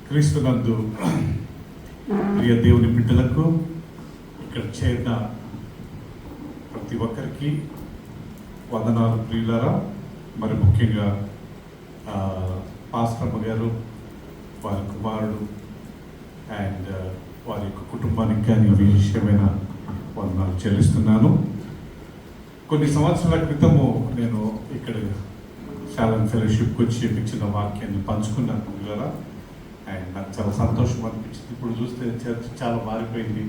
క్రీస్తునందు ప్రియ దేవుని బిడ్డలకు ఇక్కడ చేరిన ప్రతి ఒక్కరికి వందనాలు ప్రియులారా. మరి ముఖ్యంగా పాస్టర్మ గారు, వారి కుమారుడు అండ్ వారి యొక్క కుటుంబానికి కానీ విశేషమైన వందనాలు చెల్లిస్తున్నాను. కొన్ని సంవత్సరాల క్రితము నేను ఇక్కడ షాలోమ్ ఫెలోషిప్కి వచ్చి ఇచ్చిన వాక్యాన్ని పంచుకున్నాను ప్రియులారా. అండ్ నాకు చాలా సంతోషం అనిపించింది. ఇప్పుడు చూస్తే చర్చ్ చాలా మారిపోయింది,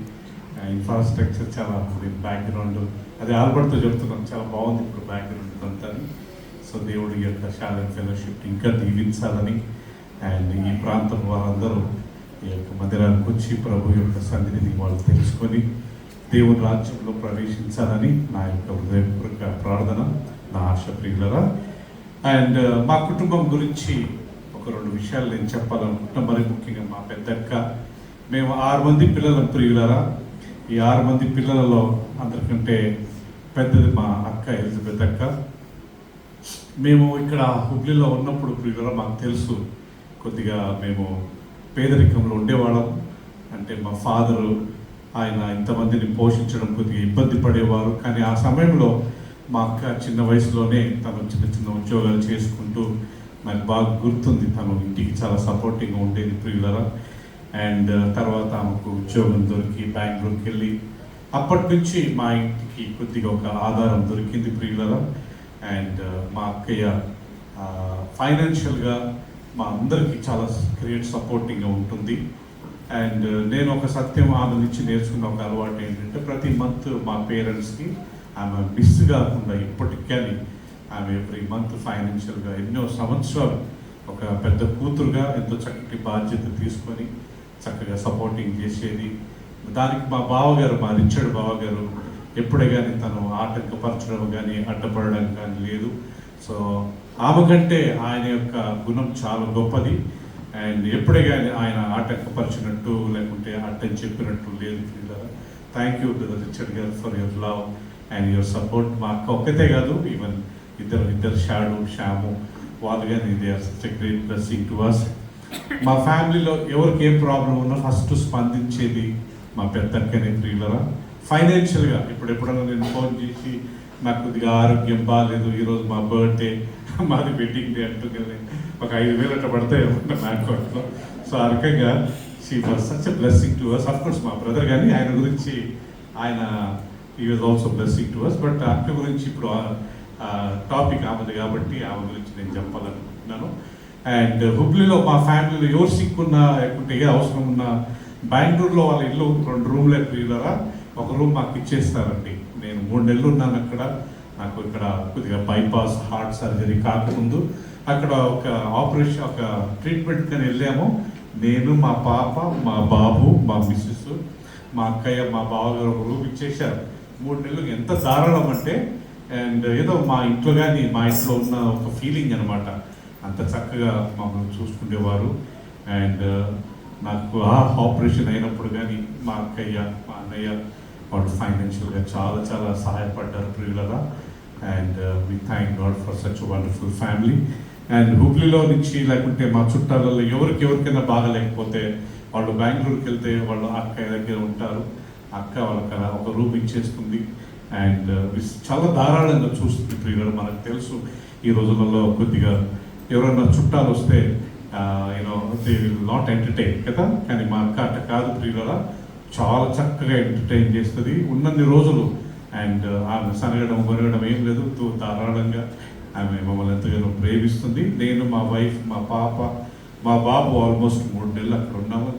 ఇన్ఫ్రాస్ట్రక్చర్ చాలా బ్యాక్గ్రౌండ్, అదే ఆల్బర్ట్తో చెప్తున్నాను, చాలా బాగుంది ఇప్పుడు బ్యాక్గ్రౌండ్ అంతా. సో దేవుడి యొక్క షాలోమ్ ఫెలోషిప్ ఇంకా దీవించాలని అండ్ ఈ ప్రాంతం వారందరూ ఈ యొక్క మందిరానికి వచ్చి ప్రభు యొక్క సన్నిధిని వాళ్ళు తెలుసుకొని దేవుని రాజ్యంలో ప్రవేశించాలని నా యొక్క హృదయపూర్వక ప్రార్థన, నా ఆశ ప్రియులరా. అండ్ మా కుటుంబం గురించి ఒక 2 విషయాలు నేను చెప్పాలనుకుంటున్నా. మరి ముఖ్యంగా మా పెద్దక్క, మేము 6 మంది పిల్లలం ప్రియులరా. ఈ 6 మంది పిల్లలలో అందరికంటే పెద్దది మా అక్క ఎలిజబెత్ అక్క. మేము ఇక్కడ హుబ్లీలో ఉన్నప్పుడు ప్రియులరా మాకు తెలుసు కొద్దిగా మేము పేదరికంలో ఉండేవాళ్ళం. అంటే మా ఫాదరు ఆయన ఇంతమందిని పోషించడం కొద్దిగా ఇబ్బంది పడేవారు. కానీ ఆ సమయంలో మా అక్క చిన్న వయసులోనే తను చిన్న చిన్న ఉద్యోగాలు చేసుకుంటూ, నాకు బాగా గుర్తుంది, తను ఇంటికి చాలా సపోర్టింగ్గా ఉండేది ప్రియులరా. అండ్ తర్వాత ఆమెకు ఉద్యోగం దొరికి బెంగళూరుకి వెళ్ళి అప్పటి నుంచి మా ఇంటికి కొద్దిగా ఒక ఆధారం దొరికింది ప్రియులరా. అండ్ మా అక్కయ్య ఫైనాన్షియల్గా మా అందరికీ చాలా గ్రేట్ సపోర్టింగ్గా ఉంటుంది. అండ్ నేను ఒక సత్యం ఆమె నుంచి నేర్చుకున్న ఒక అలవాటు ఏంటంటే ప్రతి మంత్ మా పేరెంట్స్కి ఆమె మిస్ కాకుండా ఇప్పటికీ ఆమె ఎవ్రీ మంత్ ఫైనాన్షియల్గా ఎన్నో సంవత్సరాలు ఒక పెద్ద కూతురుగా ఎంతో చక్కటి బాధ్యత తీసుకొని చక్కగా సపోర్టింగ్ చేసేది. దానికి మా బావగారు, మా రిచర్డ్ బావగారు ఎప్పుడే కానీ తను ఆటంకపరచడం కానీ అడ్డపడడం కానీ లేదు. సో ఆమె కంటే ఆయన యొక్క గుణం చాలా గొప్పది. అండ్ ఎప్పుడే కానీ ఆయన ఆటంకపరిచినట్టు లేకుంటే అడ్డం చెప్పినట్టు లేదు. థ్యాంక్ యూ బ్రదర్ రిచర్డ్ గారు for your love and your support. మా అక్క ఒక్కతే కాదు, ఈవెన్ ఇద్దరు శ్యాము వాళ్ళు కానీ they are such a great blessing to us. మా ఫ్యామిలీలో ఎవరికి ఏం ప్రాబ్లం ఉన్నా ఫస్ట్ స్పందించేది మా పెద్దక్కనే ప్రియులరా. ఫైనాన్షియల్గా ఎప్పుడెప్పుడన్నా నేను ఫోన్ చేసి నాకు కొద్దిగా ఆరోగ్యం బాగాలేదు, ఈరోజు మా బర్త్డే, మాది వెడ్డింగ్ డే అంటుంది, ఒక 5,000 అట్లా పడతాయి నా అకౌంట్లో. సో ఆ రకంగా she was such a blessing to us. Of course మా బ్రదర్ కానీ ఆయన గురించి ఆయన he was also blessing to us. But అక్క గురించి ఇప్పుడు టాపిక్ ఆమెది కాబట్టి ఆమె గురించి నేను చెప్పాలనుకుంటున్నాను. అండ్ హుబ్లీలో మా ఫ్యామిలీలో ఎవరు సిక్కున్నా లేకుంటే ఏ అవసరం ఉన్నా బెంగళూరులో వాళ్ళ ఇల్లు 2 రూమ్లే ప్రియులరా. ఒక రూమ్ మాకు ఇచ్చేస్తారండి. నేను 3 నెలలు ఉన్నాను అక్కడ. నాకు ఇక్కడ కొద్దిగా బైపాస్ హార్ట్ సర్జరీ కాకముందు అక్కడ ఒక ఆపరేషన్, ఒక ట్రీట్మెంట్ కానీ వెళ్ళాము. నేను, మా పాప, మా బాబు, మా మిస్సెస్, మా అక్కయ్య, మా బావగారు ఒక రూమ్ ఇచ్చేసారు. 3 నెలలు ఎంత దారుణం అంటే, అండ్ ఏదో మా ఇంట్లో కానీ మా ఇంట్లో ఉన్న ఒక ఫీలింగ్ అనమాట. అంత చక్కగా మమ్మల్ని చూసుకునేవారు. అండ్ నాకు ఆ ఆపరేషన్ అయినప్పుడు కానీ మా అక్కయ్య, మా అన్నయ్య వాళ్ళు ఫైనాన్షియల్గా చాలా చాలా సహాయపడ్డారు ప్రియులరా. And we thank God for such wonderful family. And హుబ్లీలో నుంచి లేకుంటే మా చుట్టాలలో ఎవరికైనా బాగాలేకపోతే వాళ్ళు బెంగళూరుకి వెళ్తే వాళ్ళు అక్కయ్య దగ్గర ఉంటారు. అక్క వాళ్ళకి ఒక రూమ్ ఇచ్చేస్తుంది. అండ్ చాలా ధారాళంగా చూస్తుంది ప్రియులరా. మనకు తెలుసు ఈ రోజులలో కొద్దిగా ఎవరైనా చుట్టాలు వస్తే you know they will not entertain కదా. కానీ మా అక్క అట్ట కాదు ప్రియులరా, చాలా చక్కగా ఎంటర్టైన్ చేస్తుంది ఉన్నన్ని రోజులు. అండ్ ఆమె సనగడం కొనగడం ఏం లేదు, ధారాళంగా ఆమె మమ్మల్ని ఎంతగానో ప్రేమిస్తుంది. నేను, మా వైఫ్, మా పాప, మా బాబు ఆల్మోస్ట్ 3 నెలలు అక్కడ ఉన్నాము.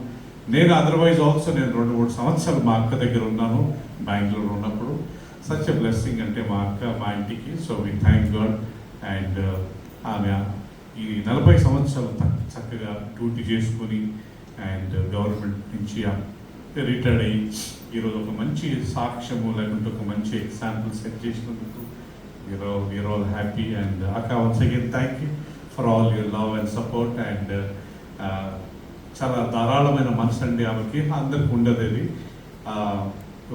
నేను అదర్వైజ్ ఆల్సో నేను 2-3 సంవత్సరాలు మా అక్క దగ్గర ఉన్నాను బెంగళూరు ఉన్నప్పుడు. సచ్ ఎ బ్లెస్సింగ్ అంటే మా అక్క మా ఇంటికి. So we thank God. And ఆమె ఈ 40 సంవత్సరాలు చక్కగా డ్యూటీ చేసుకొని అండ్ గవర్నమెంట్ నుంచి రిటైర్డ్ అయ్యి ఈరోజు ఒక మంచి సాక్ష్యము లేకుంటే ఒక మంచి ఎగ్జాంపుల్ సెట్ చేసినందుకు వీఆర్ ఆల్ హ్యాపీ. అండ్ అక్క once again thank you for all your love and support. And చాలా ధారాళమైన మనసు అండి ఆమెకి, అందరికి ఉండదు. అది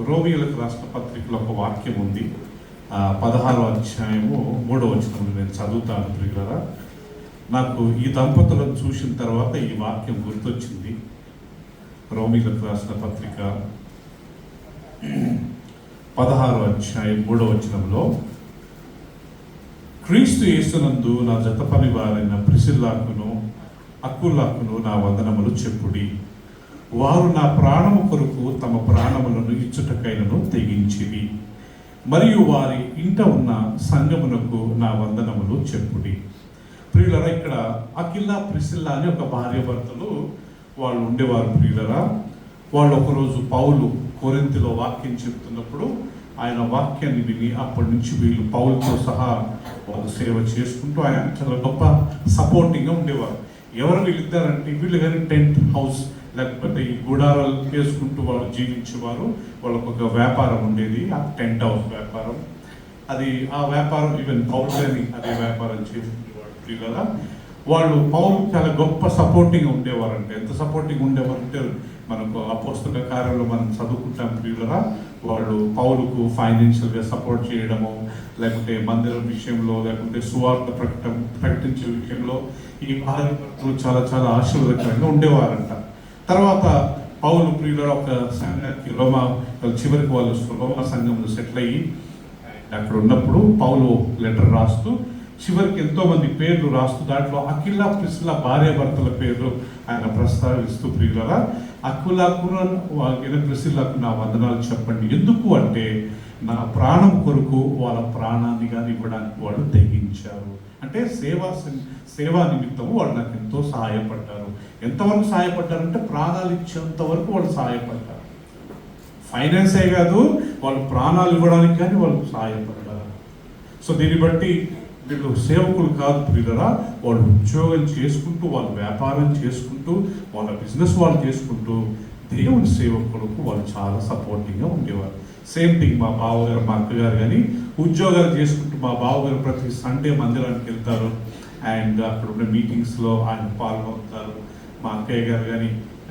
రోమియోలకు రాష్ట్ర పత్రికలో ఒక వాక్యం ఉంది, 16వ అధ్యాయము 3వ వచనం నేను చదువుతాను ప్రియులారా. నాకు ఈ దంపతులను చూసిన తర్వాత ఈ వాక్యం గుర్తొచ్చింది. రోమీలకు రాసిన పత్రిక 16వ అధ్యాయం 3వ వచనంలో, క్రీస్తు యేసునందు నా జత పనివారైన ప్రిసిల్లాకును అక్కులాకును నా వందనములు చెప్పుడి. వారు నా ప్రాణము కొరకు తమ ప్రాణములను ఇచ్చుటకైనను తెగించిరి. మరియు వారి ఇంట ఉన్న సంఘమునకు నా వందనములు చెప్పుడి. ప్రియులరా, ఇక్కడ అకిల్లా ప్రిసిల్లా అని ఒక భార్య భర్తలు వాళ్ళు ఉండేవారు. ప్రియులరా, వాళ్ళు ఒకరోజు పౌలు కొరింథీలో వాక్యం చెప్తున్నప్పుడు ఆయన వాక్యాన్ని విని అప్పటి నుంచి వీళ్ళు పౌలుతో సహా వాళ్ళు సేవ చేసుకుంటూ ఆయన చాలా గొప్ప సపోర్టింగ్గా ఉండేవారు. ఎవరు వీళ్ళిద్దరంటే, వీళ్ళు కానీ టెంట్ హౌస్ లేకపోతే ఈ గుడారాలు వేసుకుంటూ వాళ్ళు జీవించేవారు. వాళ్ళకు ఒక వ్యాపారం ఉండేది, ఆ టెంట్ హౌస్ వ్యాపారం. అది ఆ వ్యాపారం ఈవెన్ పౌలు అని అదే వ్యాపారం చేసుకునేవాడు. ప్రియులరా, వాళ్ళు పౌలు చాలా గొప్ప సపోర్టింగ్ ఉండేవారంటే, ఎంత సపోర్టింగ్ ఉండేవారంటే మనకు ఆ పుస్తక కార్యంలో మనం చదువుకుంటాం. ప్రియులరా, వాళ్ళు పౌలుకు ఫైనాన్షియల్గా సపోర్ట్ చేయడము, లేకుంటే మందిరం విషయంలో, లేకుంటే సువార్త ప్రకటించే విషయంలో ఈ భార్యలు చాలా చాలా ఆశీర్వాదకరంగా ఉండేవారంట. తర్వాత పౌలు ప్రియులరా ఒక సంఘానికి చివరికి వాళ్ళు రోమా సంఘంలో సెటిల్ అయ్యి అక్కడ ఉన్నప్పుడు పౌలు లెటర్ రాస్తూ చివరికి ఎంతోమంది పేర్లు రాస్తూ దాంట్లో అకిల్లా ప్రిసిల్లా భార్యాభర్తల పేర్లు ఆయన ప్రస్తావిస్తూ, ప్రియులరా, అక్కులాకు ప్రిసిల్లాకు నా వందనాలు చెప్పండి. ఎందుకు అంటే నా ప్రాణం కొరకు వాళ్ళ ప్రాణాన్ని కానీ ఇవ్వడానికి వాళ్ళు తెగించారు. అంటే సేవా నిమిత్తము వాళ్ళు నాకు ఎంతో సహాయపడ్డారు. ఎంతవరకు సహాయపడ్డారంటే ప్రాణాలు ఇచ్చేంత వరకు వాళ్ళు సహాయపడ్డారు. ఫైనాన్సే కాదు, వాళ్ళు ప్రాణాలు ఇవ్వడానికి కానీ వాళ్ళు సహాయపడ్డారు. సో దీన్ని బట్టి వీళ్ళు సేవకులు కాదు ప్రియులరా, వాళ్ళు ఉద్యోగం చేసుకుంటూ, వాళ్ళు వ్యాపారం చేసుకుంటూ, వాళ్ళ బిజినెస్ వాళ్ళు చేసుకుంటూ దేవుని సేవకులకు వాళ్ళు చాలా సపోర్టింగ్గా ఉండేవారు. సేమ్ థింగ్ మా బావగారు, మా అక్కగారు కానీ ఉద్యోగాలు చేసుకుంటూ మా బావగారు ప్రతి సండే మందిరానికి వెళ్తారు అండ్ అక్కడ ఉన్న మీటింగ్స్లో ఆయన పాల్గొంటారు. మా అక్కయ్య గారు కానీ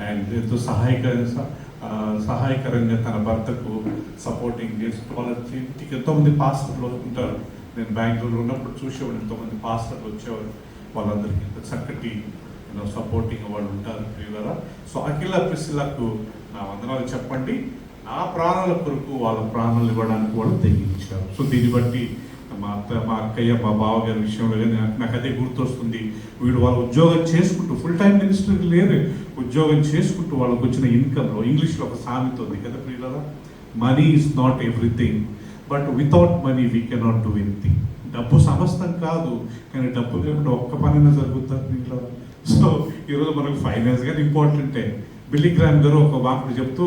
అండ్ ఎంతో సహాయకరంగా తన భర్తకు సపోర్టింగ్ చేస్తూ వాళ్ళ ఇంటికి ఎంతోమంది పాస్టర్లు ఉంటారు. నేను బెంగళూరులో ఉన్నప్పుడు చూసేవాడు, ఎంతోమంది పాస్టర్లు వచ్చేవారు. వాళ్ళందరికీ ఎంత చక్కటి సపోర్టింగ్ వాళ్ళు ఉంటారు ప్రియులరా. సో అకిల్లా ప్రిసిల్లాకు నా వందనాలు చెప్పండి. నా ప్రాణాల కొరకు వాళ్ళ ప్రాణాలు ఇవ్వడానికి వాళ్ళు తెగించారు. సో దీన్ని బట్టి మా అక్కయ్య, మా బావగారి విషయంలో నాకు అదే గుర్తొస్తుంది. వీడు వాళ్ళు ఉద్యోగం చేసుకుంటూ, ఫుల్ టైం మినిస్టర్ లేదు, ఉద్యోగం చేసుకుంటూ వాళ్ళకు వచ్చిన ఇన్కమ్లో, ఇంగ్లీష్లో ఒక సామెత ఉంది కదా ప్రియులరా, money is not everything but without money we cannot do anything. డబ్బు సమస్తం కాదు, కానీ డబ్బు లేకుండా ఒక్క పనైనా జరుగుతుంది ప్రియులరా. సో ఈరోజు మనకు ఫైనాన్స్ కానీ ఇంపార్టెంటే. బిల్లీ గ్రామ్ గారు ఒక మాట చెప్తూ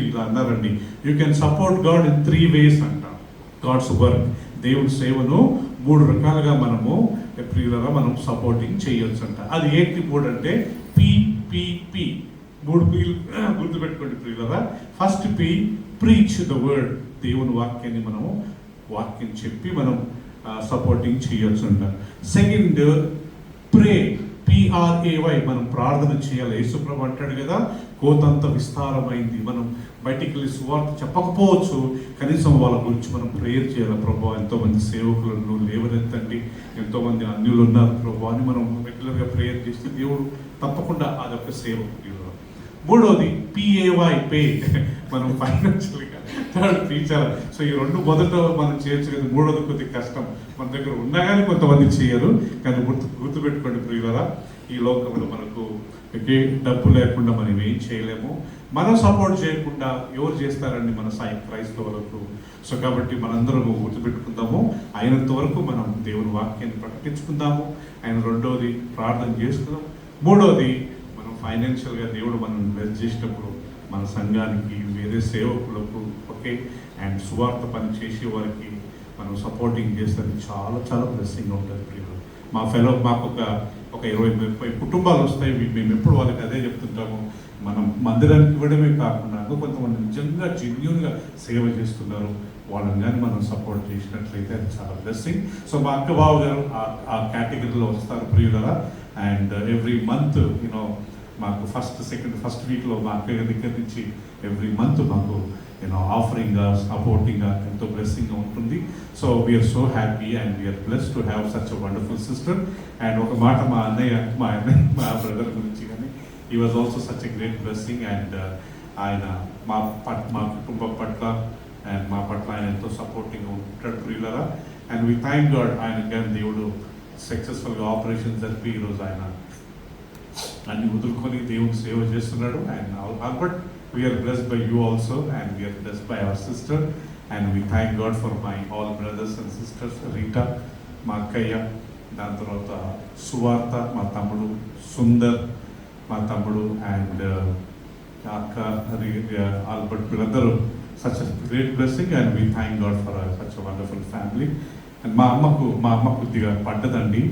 ఇలా అన్నారండి, you can support God in 3 ways అంట. గాడ్స్ వర్క్, దేవుడి సేవను 3 రకాలుగా మనము ప్రియులరా మనం సపోర్టింగ్ చేయొచ్చు అంట. అది ఏంటి 3 అంటే PPP, 3 P'లు గుర్తుపెట్టుకోండి ప్రియులరా. First P, preach the word, దేవుని వాక్యాన్ని మనము వాక్యం చెప్పి మనం సపోర్టింగ్ చేయొచ్చు అంట. సెకండ్ ప్రే, PRAY, మనం ప్రార్థన చేయాలి. యేసుప్రభు అంటాడు కదా, కోతంత విస్తారమైంది, మనం బయటికి వెళ్ళి సువార్త చెప్పకపోవచ్చు, కనీసం వాళ్ళ గురించి మనం ప్రేయర్ చేయాలి. ప్రభు, ఎంతోమంది సేవకులను లేవనెత్తండి, ఎంతోమంది అన్యులు ఉన్నారు ప్రభు అని మనం రెగ్యులర్గా ప్రేయర్ చేస్తే దేవుడు తప్పకుండా అదొక సేవకు. మూడోది PAY, పే, మనం ఫైనాన్షియల్గా. Third teacher. సో ఈ 2 మొదట మనం చేయొచ్చు కదా, మూడోది కొద్దిగా కష్టం, మన దగ్గర ఉన్నా కానీ కొంతమంది చేయరు. కానీ గుర్తుపెట్టుకోండి ప్రియులరా, ఈ లోకంలో మనకు డబ్బు లేకుండా మనం ఏం చేయలేము. మనం సపోర్ట్ చేయకుండా ఎవరు చేస్తారండి మన క్రైస్తవులకు? సో కాబట్టి మనందరం గుర్తుపెట్టుకుందాము, అయినంత వరకు మనం దేవుని వాక్యాన్ని ప్రకటించుకుందాము. ఆయన రెండోది ప్రార్థన చేసుకుందాం. మూడోది మనం ఫైనాన్షియల్గా దేవుడు మనం ఇన్వెస్ట్ చేసినప్పుడు మన సంఘానికి, వేరే సేవకులకు, ఓకే, అండ్ సువార్త పని చేసే వారికి మనం సపోర్టింగ్ చేస్తే చాలా చాలా బ్లెస్సింగ్ ఉంటుంది ప్రియులు. మాకు ఒక 20-30 కుటుంబాలు వస్తాయి. మేము ఎప్పుడు వాళ్ళకి అదే చెప్తుంటాము, మనం మందిరానికి ఇవ్వడమే కాకుండా కొంతమంది నిజంగా జెన్యూన్గా సేవ చేస్తున్నారు, వాళ్ళని కానీ మనం సపోర్ట్ చేసినట్లయితే అది చాలా బ్లెస్సింగ్. సో మా అక్క బావ గారు ఆ కేటగిరీలో వస్తారు ప్రియులరా. అండ్ ఎవ్రీ మంత్ మాకు ఫస్ట్ వీక్లో మా అక్క దగ్గర నుంచి ఎవ్రీ మంత్ మాకు ఆఫరింగ్ సపోర్టింగ్ ఎంతో బ్లెస్సింగ్ ఉంటుంది. So we are so happy and we are blessed to have such a wonderful sister. And ఒక మాట మా బ్రదర్ గురించి కానీ ఈ was also such a great blessing. And ఆయన మా కుటుంబం పట్ల అండ్ మా పట్ల ఆయన ఎంతో సపోర్టింగ్ ఉంటాడు ప్రియులరా. అండ్ వి థ్యాంక్ గాడ్, ఆయన కానీ దేవుడు సక్సెస్ఫుల్గా ఆపరేషన్ జరిపి ఈరోజు ఆయన అన్ని వదులుకొని దేవుని సేవ చేస్తున్నాడు. And but we are blessed by you also and we are blessed by our sister. And we thank God for my all brothers and sisters, Rita మా అక్కయ్య, దాని తర్వాత సువార్త మా తమ్ముడు, సుందర్ మా తమ్ముడు, అండ్ అక్క ఆల్బర్ట్, వీళ్ళందరూ such great blessing. And we thank God for such wonderful family. And మా అమ్మ కొద్దిగా పడ్డదండి,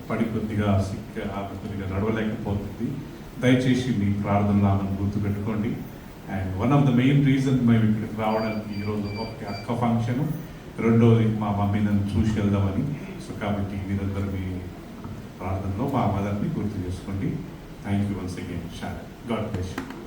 పడి కొద్దిగా సిక్, ఆమె కొద్దిగా నడవలేకపోతుంది. దయచేసి మీ ప్రార్థనలు ఆమెను గుర్తుపెట్టుకోండి. And one of the main reason మేము ఇక్కడికి రావడానికి ఈరోజు ఒక అక్క ఫంక్షను, రెండోది మా మమ్మీ నన్ను చూసి వెళ్దామని. సో కాబట్టి మీరందరూ మీ ప్రార్థనలో మా మదర్ని గుర్తు చేసుకోండి. Thank you once again. షార్ గాడ్ బ్లెస్ యూ.